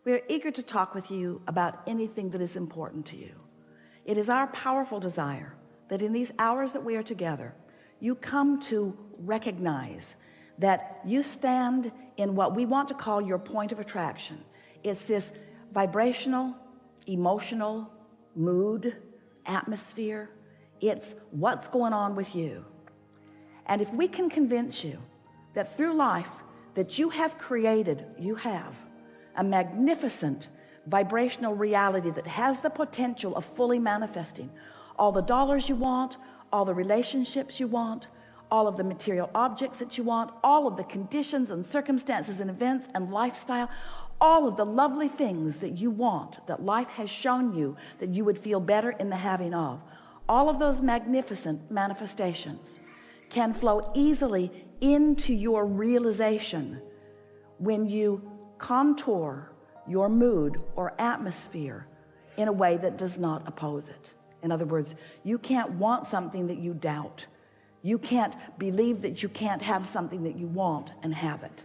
We are eager to talk with you about anything that is important to you. It is our powerful desire that in these hours that we are together, you come to recognize that you stand in what we want to call your point of attraction. It's this vibrational, emotional, mood, atmosphere. It's what's going on with you. And if we can convince you that through life that you have a magnificent vibrational reality that has the potential of fully manifesting all the dollars you want, all the relationships you want, all of the material objects that you want, all of the conditions and circumstances and events and lifestyle, all of the lovely things that you want, that life has shown you that you would feel better in the having of, all of those magnificent manifestations can flow easily into your realization when you contour your mood or atmosphere in a way that does not oppose it. In other words, you can't want something that you doubt. You can't believe that you can't have something that you want and have it.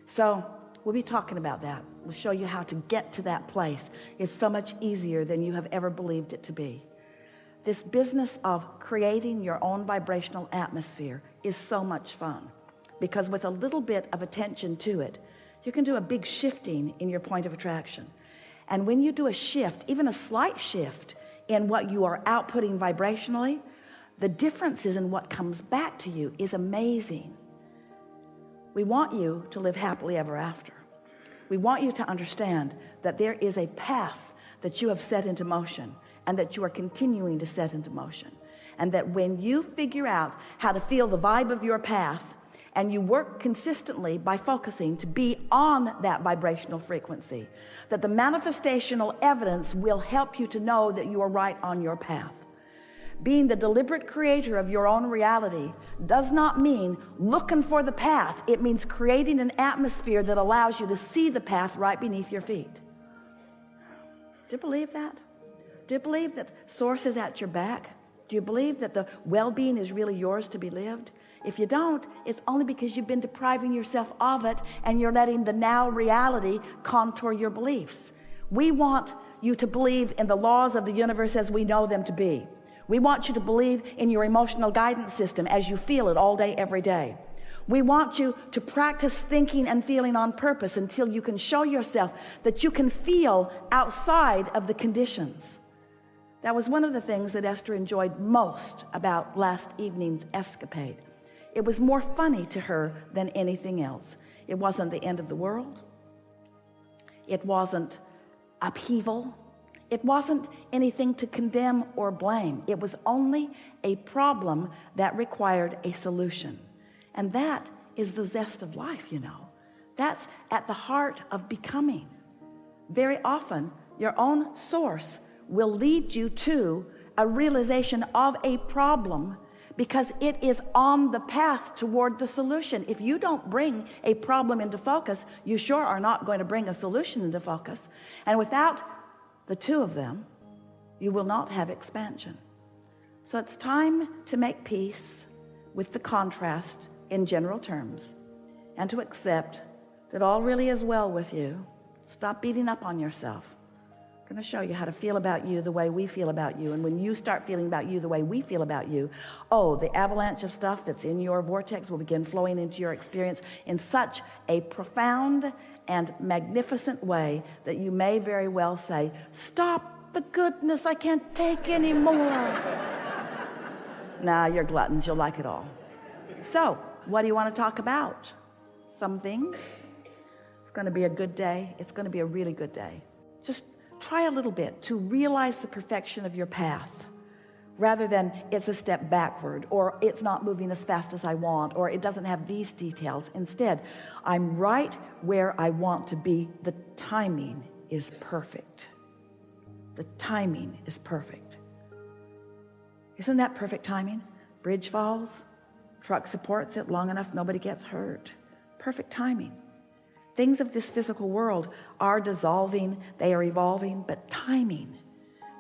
So we'll be talking about that. We'll show you how to get to that place. It's so much easier than you have ever believed it to be. This business of creating your own vibrational atmosphere is so much fun, because with a little bit of attention to it, you can do a big shifting in your point of attraction. And when you do a shift, even a slight shift in what you are outputting vibrationally, the differences in what comes back to you is amazing. We want you to live happily ever after. We want you to understand that there is a path that you have set into motion and that you are continuing to set into motion. And that when you figure out how to feel the vibe of your path and you work consistently by focusing to be on that vibrational frequency, that the manifestational evidence will help you to know that you are right on your path. Being the deliberate creator of your own reality does not mean looking for the path. It means creating an atmosphere that allows you to see the path right beneath your feet. Do you believe that? Do you believe that Source is at your back? Do you believe that the well-being is really yours to be lived? If you don't, it's only because you've been depriving yourself of it and you're letting the now reality contour your beliefs. We want you to believe in the laws of the universe as we know them to be. We want you to believe in your emotional guidance system as you feel it all day, every day. We want you to practice thinking and feeling on purpose until you can show yourself that you can feel outside of the conditions. That was one of the things that Esther enjoyed most about last evening's escapade. It was more funny to her than anything else. It wasn't the end of the world. It wasn't upheaval. It wasn't anything to condemn or blame. It was only a problem that required a solution. And that is the zest of life, you know. That's at the heart of becoming. Very often, your own source will lead you to a realization of a problem because it is on the path toward the solution. If you don't bring a problem into focus, you sure are not going to bring a solution into focus. And without the two of them, you will not have expansion. So it's time to make peace with the contrast in general terms and to accept that all really is well with you. Stop beating up on yourself. I'm going to show you how to feel about you the way we feel about you. And when you start feeling about you the way we feel about you, oh, the avalanche of stuff that's in your vortex will begin flowing into your experience in such a profound and magnificent way that you may very well say, stop the goodness, I can't take anymore. Nah, you're gluttons, you'll like it all. So, what do you want to talk about? Some things. It's going to be a good day. It's going to be a really good day. Just try a little bit to realize the perfection of your path rather than it's a step backward or it's not moving as fast as I want or it doesn't have these details. Instead, I'm right where I want to be. The timing is perfect. The timing is perfect. Isn't that perfect timing? Bridge falls, truck supports it long enough, nobody gets hurt. Perfect timing. Things of this physical world are dissolving, they are evolving, but timing.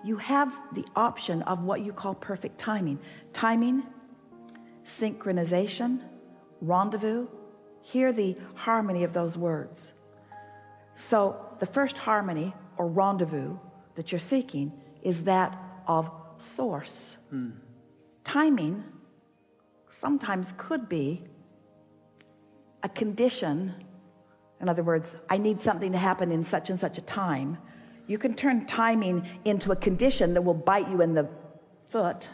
You have the option of what you call perfect timing. Timing, synchronization, rendezvous. Hear the harmony of those words. So the first harmony or rendezvous that you're seeking is that of source. Timing sometimes could be a condition. In other words, I need something to happen in such and such a time. You can turn timing into a condition that will bite you in the foot.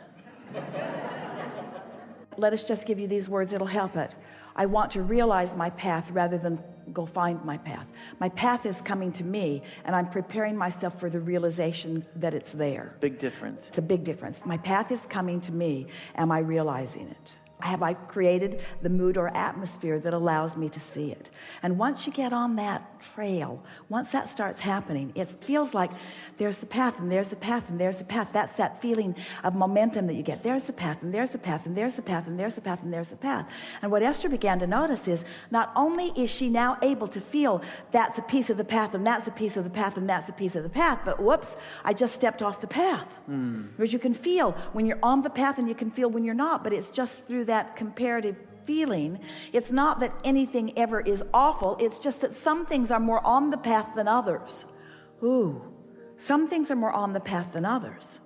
Let us just give you these words, it'll help it. I want to realize my path rather than go find my path. My path is coming to me, and I'm preparing myself for the realization that it's there. Big difference. It's a big difference. My path is coming to me. Am I realizing it? Have I created the mood or atmosphere that allows me to see it? And once you get on that trail, once that starts happening, it feels like there's the path, and there's the path, and there's the path. That's that feeling of momentum that you get. There's the path, and there's the path, and there's the path, and there's the path, and there's the path. And what Esther began to notice is not only is she now able to feel that's a piece of the path, and that's a piece of the path, and that's a piece of the path, but whoops, I just stepped off the path. Whereas you can feel when you're on the path, and you can feel when you're not, but it's just through that comparative feeling. It's not that anything ever is awful, it's just that some things are more on the path than others. Some things are more on the path than others.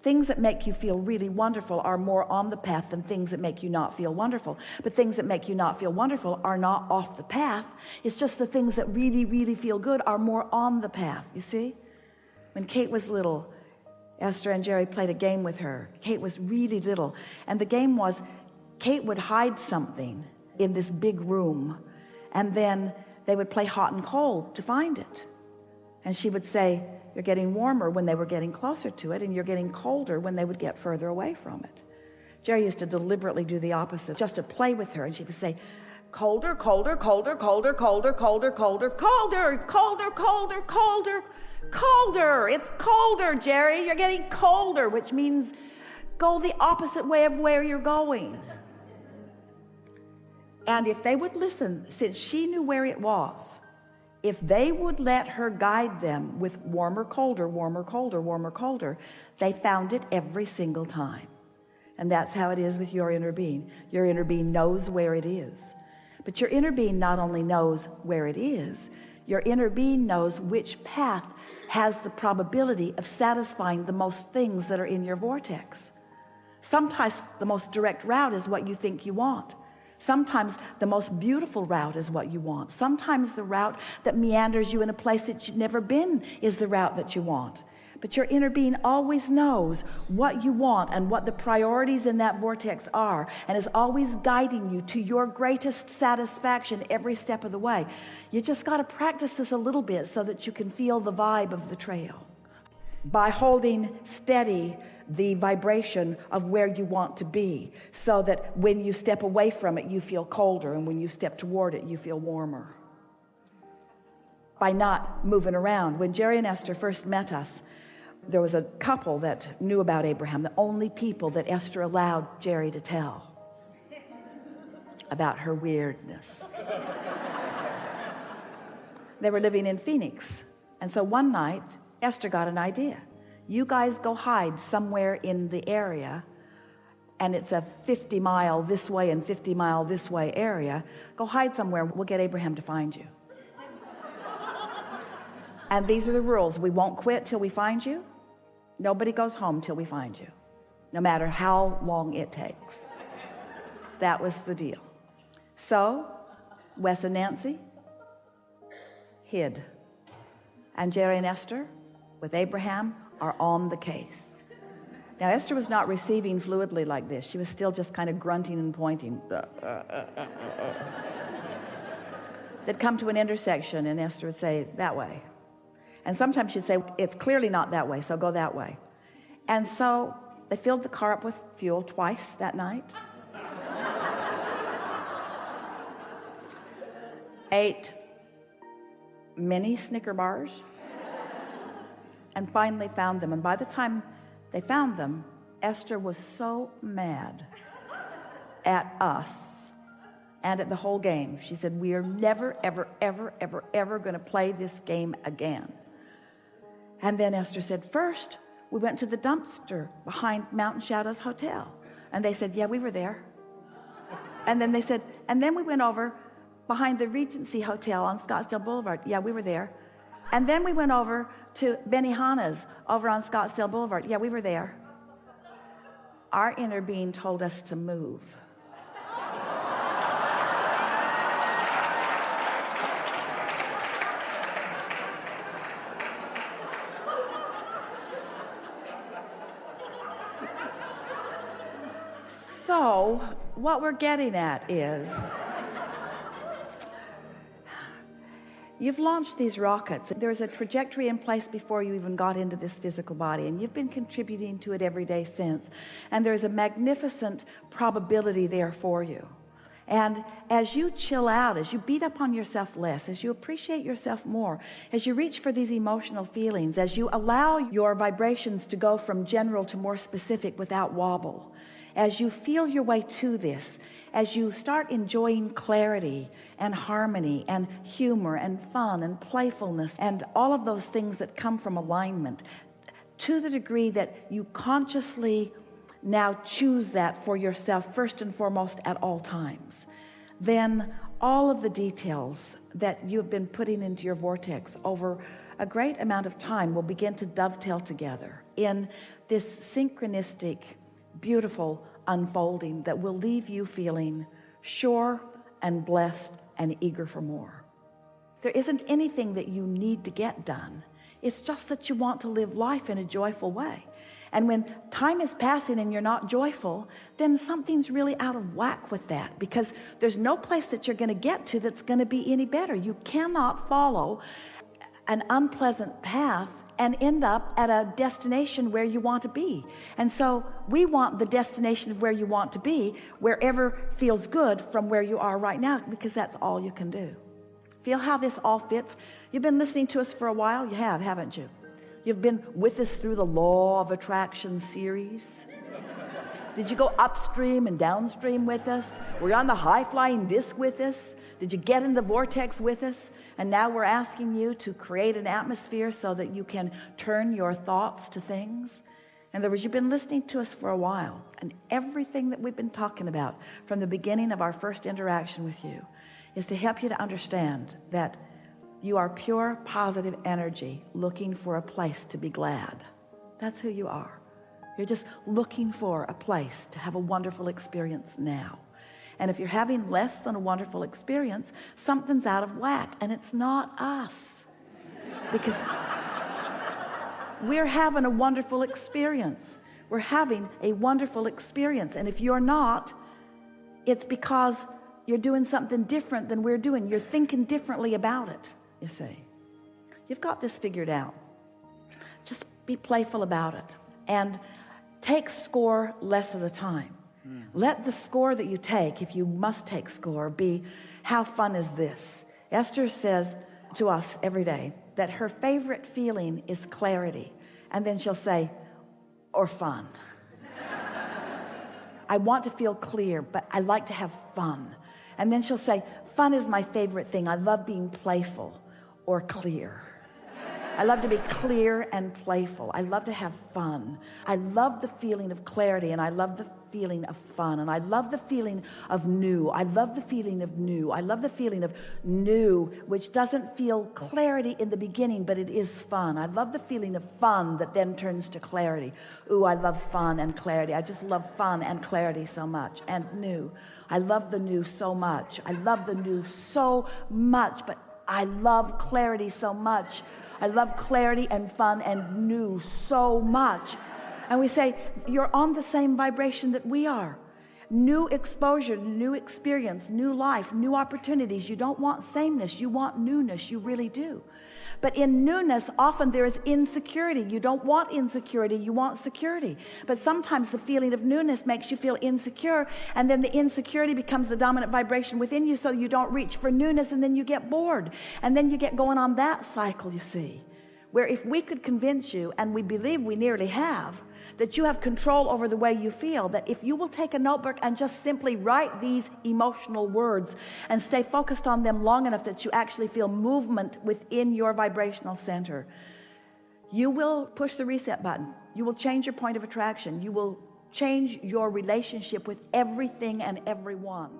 Things that make you feel really wonderful are more on the path than things that make you not feel wonderful. But things that make you not feel wonderful are not off the path. It's just the things that really, really feel good are more on the path. You see? When Kate was little, Esther and Jerry played a game with her. Kate was really little, and the game was Kate would hide something in this big room, and then they would play hot and cold to find it. And she would say, you're getting warmer when they were getting closer to it, and you're getting colder when they would get further away from it. Jerry used to deliberately do the opposite, just to play with her, and she would say, colder, colder, colder, colder, colder, colder, colder, colder, colder, colder, colder, colder. It's colder, Jerry. You're getting colder, which means go the opposite way of where you're going. And if they would listen, since she knew where it was, if they would let her guide them with warmer, colder, warmer, colder, warmer, colder, they found it every single time. And that's how it is with your inner being. Your inner being knows where it is. But your inner being not only knows where it is, your inner being knows which path has the probability of satisfying the most things that are in your vortex. Sometimes the most direct route is what you think you want. Sometimes the most beautiful route is what you want. Sometimes the route that meanders you in a place that you've never been is the route that you want. But your inner being always knows what you want and what the priorities in that vortex are, and is always guiding you to your greatest satisfaction every step of the way. You just got to practice this a little bit so that you can feel the vibe of the trail. By holding steady the vibration of where you want to be, so that when you step away from it, you feel colder, and when you step toward it, you feel warmer. By not moving around. When Jerry and Esther first met us, there was a couple that knew about Abraham, the only people that Esther allowed Jerry to tell about her weirdness. They were living in Phoenix, and so one night Esther got an idea. You guys go hide somewhere in the area, and it's a 50-mile this way and 50-mile this way area. Go hide somewhere. We'll get Abraham to find you. And these are the rules. We won't quit till we find you. Nobody goes home till we find you, no matter how long it takes. That was the deal. So Wes and Nancy hid, and Jerry and Esther with Abraham are on the case. Now Esther was not receiving fluidly like this. She was still just kind of grunting and pointing. They'd come to an intersection, and Esther would say, that way. And sometimes she'd say, it's clearly not that way, so go that way. And so they filled the car up with fuel twice that night. Ate many Snicker bars, and finally found them. And by the time they found them, Esther was so mad at us and at the whole game. She said, we are never, ever, ever, ever, ever going to play this game again. And then Esther said, first, we went to the dumpster behind Mountain Shadows Hotel. And they said, yeah, we were there. And then they said, and then we went over behind the Regency Hotel on Scottsdale Boulevard. Yeah, we were there. And then we went over to Benihana's over on Scottsdale Boulevard. Yeah, we were there. Our inner being told us to move. So what we're getting at is, you've launched these rockets. There's a trajectory in place before you even got into this physical body, and you've been contributing to it every day since. And there's a magnificent probability there for you. And as you chill out, as you beat up on yourself less, as you appreciate yourself more, as you reach for these emotional feelings, as you allow your vibrations to go from general to more specific without wobble, as you feel your way to this, as you start enjoying clarity and harmony and humor and fun and playfulness and all of those things that come from alignment, to the degree that you consciously now choose that for yourself first and foremost at all times, then all of the details that you've been putting into your vortex over a great amount of time will begin to dovetail together in this synchronistic, beautiful unfolding that will leave you feeling sure and blessed and eager for more. There isn't anything that you need to get done. It's just that you want to live life in a joyful way. And when time is passing and you're not joyful, then something's really out of whack with that, because there's no place that you're going to get to that's going to be any better. You cannot follow an unpleasant path and end up at a destination where you want to be. And so we want the destination of where you want to be, wherever feels good from where you are right now, because that's all you can do. Feel how this all fits? You've been listening to us for a while. You have, haven't you? You've been with us through the Law of Attraction series. Did you go upstream and downstream with us? Were you on the high-flying disc with us? Did you get in the vortex with us? And now we're asking you to create an atmosphere so that you can turn your thoughts to things. In other words, you've been listening to us for a while, and everything that we've been talking about from the beginning of our first interaction with you is to help you to understand that you are pure positive energy looking for a place to be glad. That's who you are. You're just looking for a place to have a wonderful experience now. And if you're having less than a wonderful experience, something's out of whack, and it's not us. Because we're having a wonderful experience. We're having a wonderful experience. And if you're not, it's because you're doing something different than we're doing. You're thinking differently about it, you see. You've got this figured out. Just be playful about it. And take score less of the time. Let the score that you take, if you must take score, be, how fun is this? Esther says to us every day that her favorite feeling is clarity. And then she'll say, or fun. I want to feel clear, but I like to have fun. And then she'll say, fun is my favorite thing. I love being playful or clear. I love to be clear and playful. I love to have fun. I love the feeling of clarity, and I love the feeling of fun, and I love the feeling of new. I love the feeling of new. I love the feeling of new, which doesn't feel clarity in the beginning, but it is fun. I love the feeling of fun that then turns to clarity. Ooh, I love fun and clarity. I just love fun and clarity so much. And new. I love the new so much. I love the new so much, but I love clarity so much. I love clarity and fun and new so much. And we say, you're on the same vibration that we are. New exposure, new experience, new life, new opportunities. You don't want sameness. You want newness. You really do. But in newness, often there is insecurity. You don't want insecurity. You want security. But sometimes the feeling of newness makes you feel insecure, and then the insecurity becomes the dominant vibration within you, so you don't reach for newness, and then you get bored. And then you get going on that cycle, you see, where if we could convince you, and we believe we nearly have, that you have control over the way you feel, that if you will take a notebook and just simply write these emotional words and stay focused on them long enough that you actually feel movement within your vibrational center, you will push the reset button. You will change your point of attraction. You will change your relationship with everything and everyone.